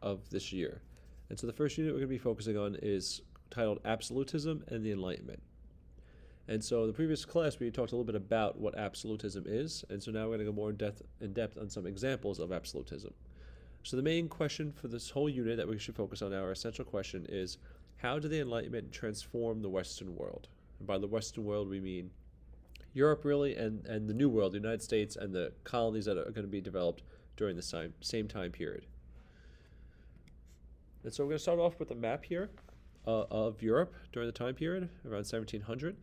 of this year. And so the first unit we're going to be focusing on is titled Absolutism and the Enlightenment. And so in the previous class, we talked a little bit about what absolutism is, and so now we're going to go more in depth on some examples of absolutism. So the main question for this whole unit that we should focus on now, our essential question, is how did the Enlightenment transform the Western world? And by the Western world, we mean Europe, really, and the New World, the United States, and the colonies that are going to be developed during the same time period. And so we're going to start off with a map here of Europe during the time period, around 1700.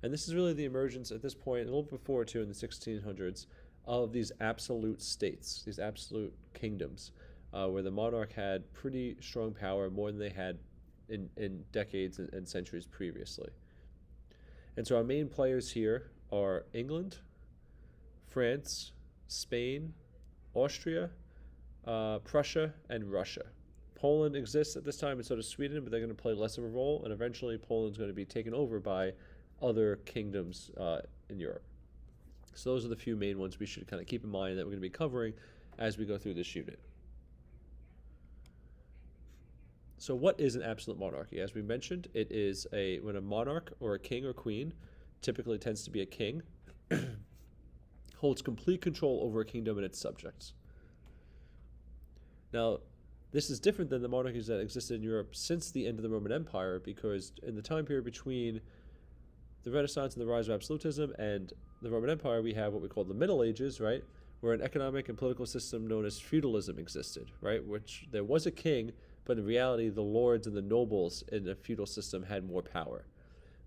And this is really the emergence at this point, a little before too, in the 1600s, of these absolute states, these absolute kingdoms, where the monarch had pretty strong power, more than they had in decades and centuries previously. And so our main players here are England, France, Spain, Austria, Prussia, and Russia. Poland exists at this time, and so does Sweden, but they're going to play less of a role, and eventually Poland's going to be taken over by other kingdoms in Europe. So those are the few main ones we should kind of keep in mind that we're going to be covering as we go through this unit. So what is an absolute monarchy? As we mentioned, it is when a monarch or a king or queen, typically tends to be a king, holds complete control over a kingdom and its subjects. Now, this is different than the monarchies that existed in Europe since the end of the Roman Empire, because in the time period between the Renaissance and the rise of absolutism and the Roman Empire, we have what we call the Middle Ages, right, where an economic and political system known as feudalism existed, right, which there was a king, but in reality, the lords and the nobles in the feudal system had more power.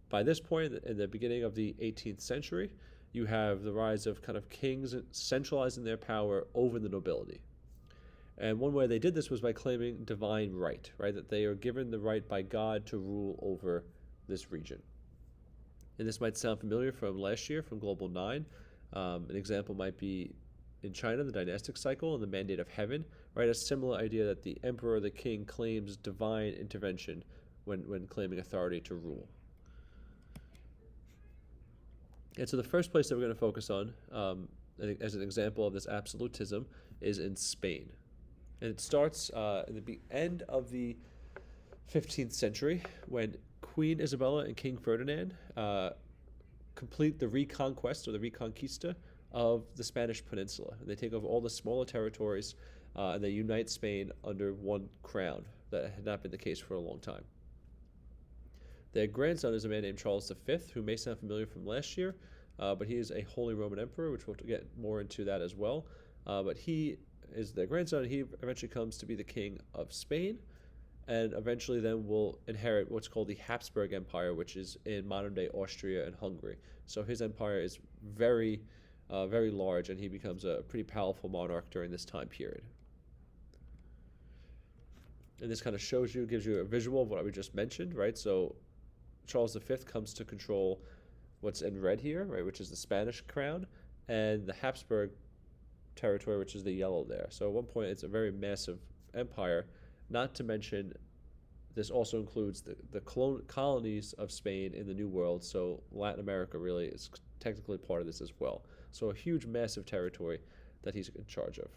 By this point, in the beginning of the 18th century, you have the rise of kind of kings centralizing their power over the nobility. And one way they did this was by claiming divine right, that they are given the right by God to rule over this region. And this might sound familiar from last year, from Global 9. An example might be in China, the dynastic cycle and the mandate of heaven, right? A similar idea that the emperor or the king claims divine intervention when claiming authority to rule. And so the first place that we're going to focus on, as an example of this absolutism, is in Spain. And it starts in the end of the 15th century when Queen Isabella and King Ferdinand complete the reconquest or the reconquista of the Spanish peninsula. They take over all the smaller territories and they unite Spain under one crown. That had not been the case for a long time. Their grandson is a man named Charles V, who may sound familiar from last year, but he is a Holy Roman Emperor, which we'll get more into that as well. But he is their grandson, and he eventually comes to be the king of Spain, and eventually then will inherit what's called the Habsburg Empire, which is in modern-day Austria and Hungary. So his empire is very large, and he becomes a pretty powerful monarch during this time period. And this kind of gives you a visual of what we just mentioned, right? So Charles V comes to control what's in red here, right, which is the Spanish crown, and the Habsburg territory, which is the yellow there. So at one point, it's a very massive empire, not to mention this also includes the colonies of Spain in the New World, so Latin America really is technically part of this as well. So a huge, massive territory that he's in charge of.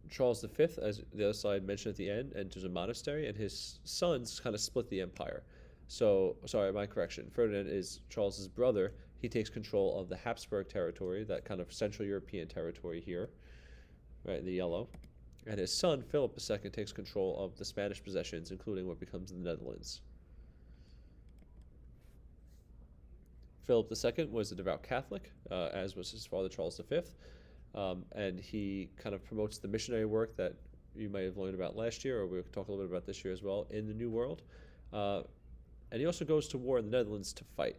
Charles V, as the other side mentioned at the end, enters a monastery, and his sons kind of split the empire. So, sorry, my correction. Ferdinand is Charles's brother. He takes control of the Habsburg territory, that kind of Central European territory here, right, in the yellow. And his son, Philip II, takes control of the Spanish possessions, including what becomes the Netherlands. Philip II was a devout Catholic, as was his father, Charles V. And he kind of promotes the missionary work that you might have learned about last year, or we'll talk a little bit about this year as well, in the New World. And he also goes to war in the Netherlands to fight,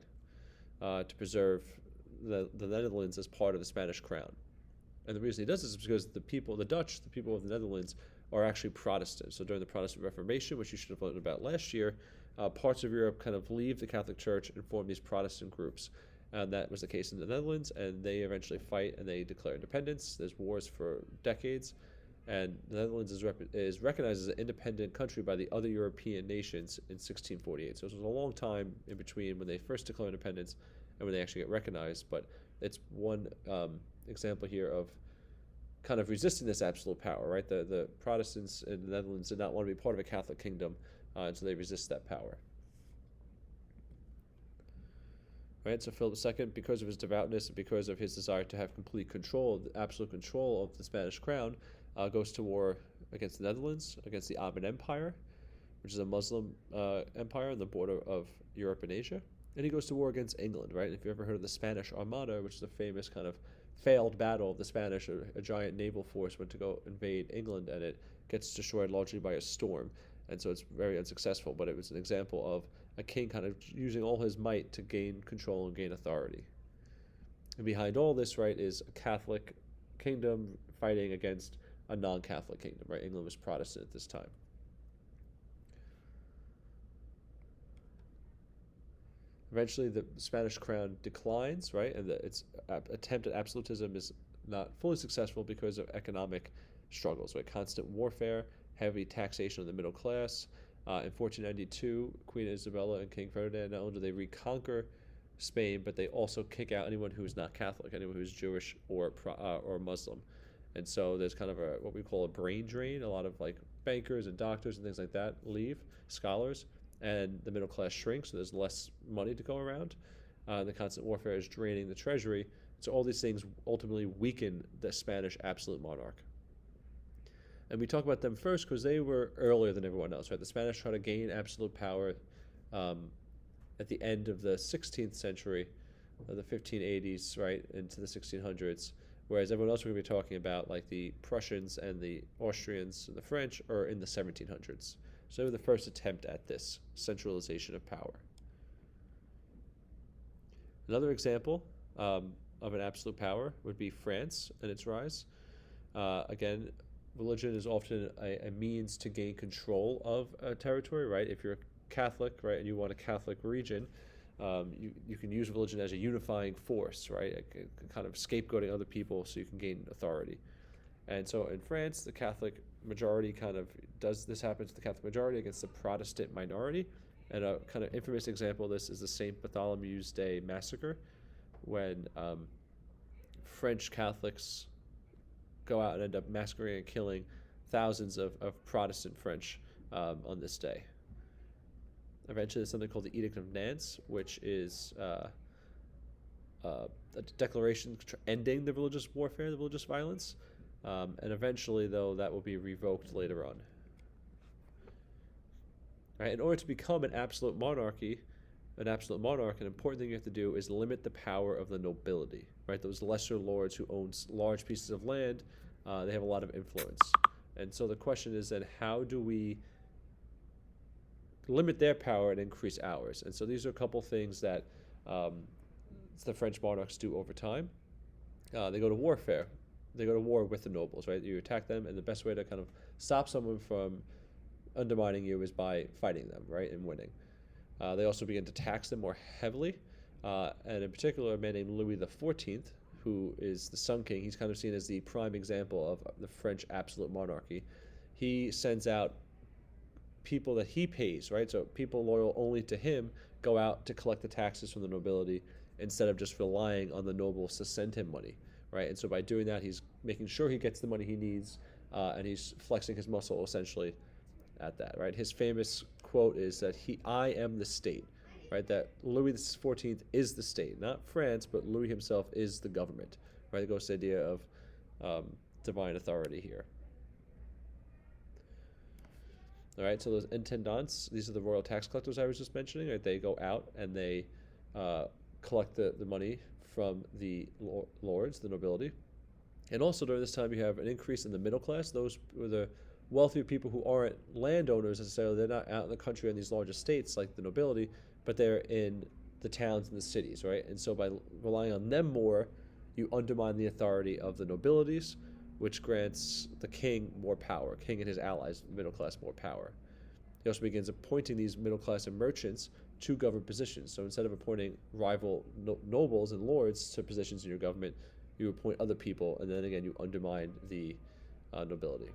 to preserve the Netherlands as part of the Spanish crown. And the reason he does this is because the people of the Netherlands, are actually Protestant. So during the Protestant Reformation, which you should have learned about last year, parts of Europe kind of leave the Catholic Church and form these Protestant groups. And that was the case in the Netherlands, and they eventually fight and they declare independence. There's wars for decades, and the Netherlands is recognized as an independent country by the other European nations in 1648. So it was a long time in between when they first declare independence and when they actually get recognized. But it's one example here of kind of resisting this absolute power, right? The Protestants in the Netherlands did not want to be part of a Catholic kingdom, and so they resist that power. Right, so Philip II, because of his devoutness and because of his desire to have complete control, absolute control of the Spanish crown, goes to war against the Netherlands, against the Ottoman Empire, which is a Muslim empire on the border of Europe and Asia. And he goes to war against England, right? If you've ever heard of the Spanish Armada, which is a famous kind of failed battle of the Spanish, a giant naval force went to go invade England, and it gets destroyed largely by a storm. And so it's very unsuccessful, but it was an example of a king kind of using all his might to gain control and gain authority. And behind all this, right, is a Catholic kingdom fighting against a non-Catholic kingdom, right? England was Protestant at this time. Eventually, the Spanish crown declines, right, and its attempt at absolutism is not fully successful because of economic struggles, right? Constant warfare, heavy taxation of the middle class. In 1492, Queen Isabella and King Ferdinand, not only do they reconquer Spain, but they also kick out anyone who is not Catholic, anyone who is Jewish or Muslim. And so there's kind of what we call a brain drain. A lot of like bankers and doctors and things like that leave, scholars, and the middle class shrinks, so there's less money to go around. The constant warfare is draining the treasury. So all these things ultimately weaken the Spanish absolute monarch. And we talk about them first because they were earlier than everyone else, right? The Spanish tried to gain absolute power at the end of the 16th century, the 1580s, right, into the 1600s, whereas everyone else we're going to be talking about, like the Prussians and the Austrians and the French, are in the 1700s. So they were the first attempt at this centralization of power. Another example of an absolute power would be France and its rise. Again, religion is often a means to gain control of a territory, right? If you're a Catholic, right, and you want a Catholic region, you can use religion as a unifying force, right? Kind of scapegoating other people so you can gain authority. And so in France, the Catholic majority happens to the Catholic majority against the Protestant minority. And a kind of infamous example of this is the St. Bartholomew's Day massacre, when French Catholics go out and end up massacring and killing thousands of Protestant French on this day. Eventually, there's something called the Edict of Nantes, which is a declaration ending the religious warfare, the religious violence. And eventually, though, that will be revoked later on. Right? In order to become an absolute monarch, an important thing you have to do is limit the power of the nobility. Right? Those lesser lords who own large pieces of land, they have a lot of influence. And so the question is then, how do we limit their power and increase ours? And so these are a couple things that the French monarchs do over time. They go to warfare. They go to war with the nobles, right? You attack them, and the best way to kind of stop someone from undermining you is by fighting them, right, and winning. They also begin to tax them more heavily, and in particular, a man named Louis XIV, who is the Sun King. He's kind of seen as the prime example of the French absolute monarchy. He sends out people that he pays, right? So people loyal only to him go out to collect the taxes from the nobility instead of just relying on the nobles to send him money. Right, and so by doing that, he's making sure he gets the money he needs, and he's flexing his muscle essentially at that. Right, his famous quote is that "I am the state." Right, that Louis XIV is the state, not France, but Louis himself is the government. Right, it goes to the idea of divine authority here. All right, so those intendants, these are the royal tax collectors I was just mentioning. Right, they go out and they collect the money from the lords, the nobility. And also during this time you have an increase in the middle class. Those were the wealthier people who aren't landowners necessarily. They're not out in the country on these large estates like the nobility, but they're in the towns and the cities, right? And so by relying on them more, you undermine the authority of the nobilities, which grants the king more power, king and his allies, middle class, more power. He also begins appointing these middle class and merchants to government positions. So instead of appointing rival nobles and lords to positions in your government, you appoint other people, and then again you undermine the nobility.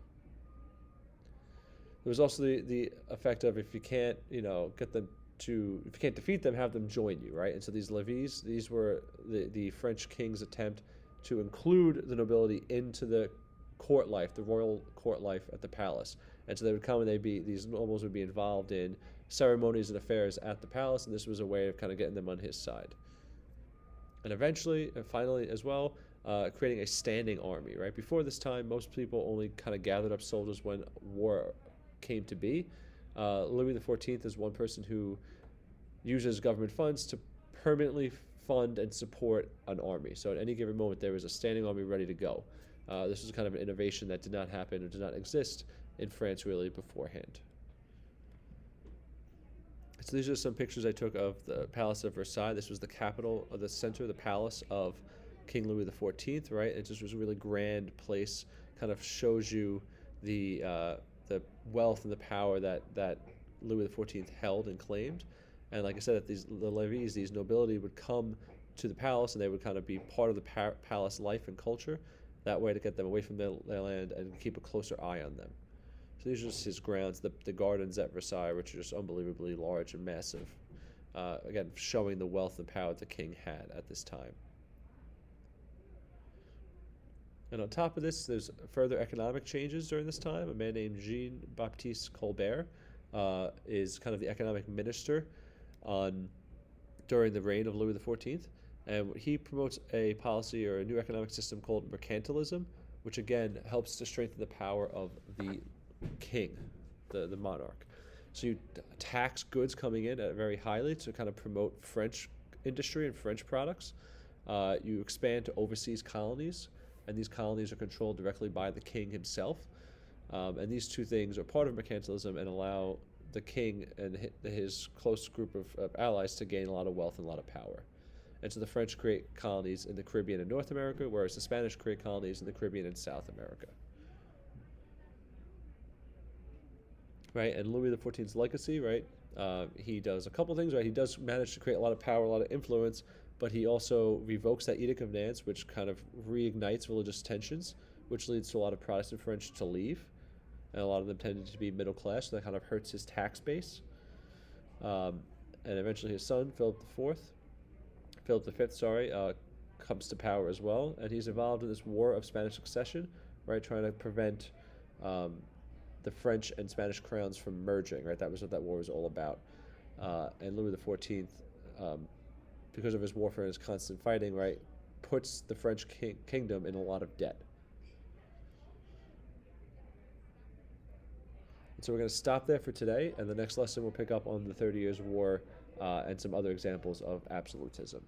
There was also the effect of, if you can't if you can't defeat them, have them join you, right? And so these levies, these were the French king's attempt to include the nobility into the court life, the royal court life at the palace. And so they would come and these nobles would be involved in ceremonies and affairs at the palace, and this was a way of kind of getting them on his side. And eventually, and finally as well, creating a standing army, right? Before this time, most people only kind of gathered up soldiers when war came to be. Louis XIV is one person who uses government funds to permanently fund and support an army. So at any given moment, there was a standing army ready to go. This was kind of an innovation that did not happen or did not exist in France really beforehand. So these are some pictures I took of the Palace of Versailles. This was the capital, of the center of the palace of King Louis XIV, right? It just was a really grand place. Kind of shows you the wealth and the power that Louis XIV held and claimed. And like I said, that the levies, these nobility, would come to the palace, and they would kind of be part of the palace life and culture. That way, to get them away from their land and keep a closer eye on them. So these are just his grounds, the gardens at Versailles, which are just unbelievably large and massive. Again, showing the wealth and power the king had at this time. And on top of this, there's further economic changes during this time. A man named Jean-Baptiste Colbert is kind of the economic minister during the reign of Louis XIV. And he promotes a policy or a new economic system called mercantilism, which again helps to strengthen the power of the king, the monarch. So you tax goods coming in very highly to kind of promote French industry and French products. You expand to overseas colonies, and these colonies are controlled directly by the king himself. And these two things are part of mercantilism and allow the king and his close group of allies to gain a lot of wealth and a lot of power. And so the French create colonies in the Caribbean and North America, whereas the Spanish create colonies in the Caribbean and South America. Right, and Louis XIV's legacy, right? He does a couple things, right? He does manage to create a lot of power, a lot of influence, but he also revokes that Edict of Nantes, which kind of reignites religious tensions, which leads to a lot of Protestant French to leave, and a lot of them tended to be middle class, so that kind of hurts his tax base. And eventually his son, Philip V, comes to power as well, and he's involved in this war of Spanish succession, right, trying to prevent the French and Spanish crowns from merging, right? That was what that war was all about. And Louis XIV, because of his warfare and his constant fighting, right, puts the French kingdom in a lot of debt. And so we're going to stop there for today, and the next lesson we'll pick up on the 30 Years' War and some other examples of absolutism.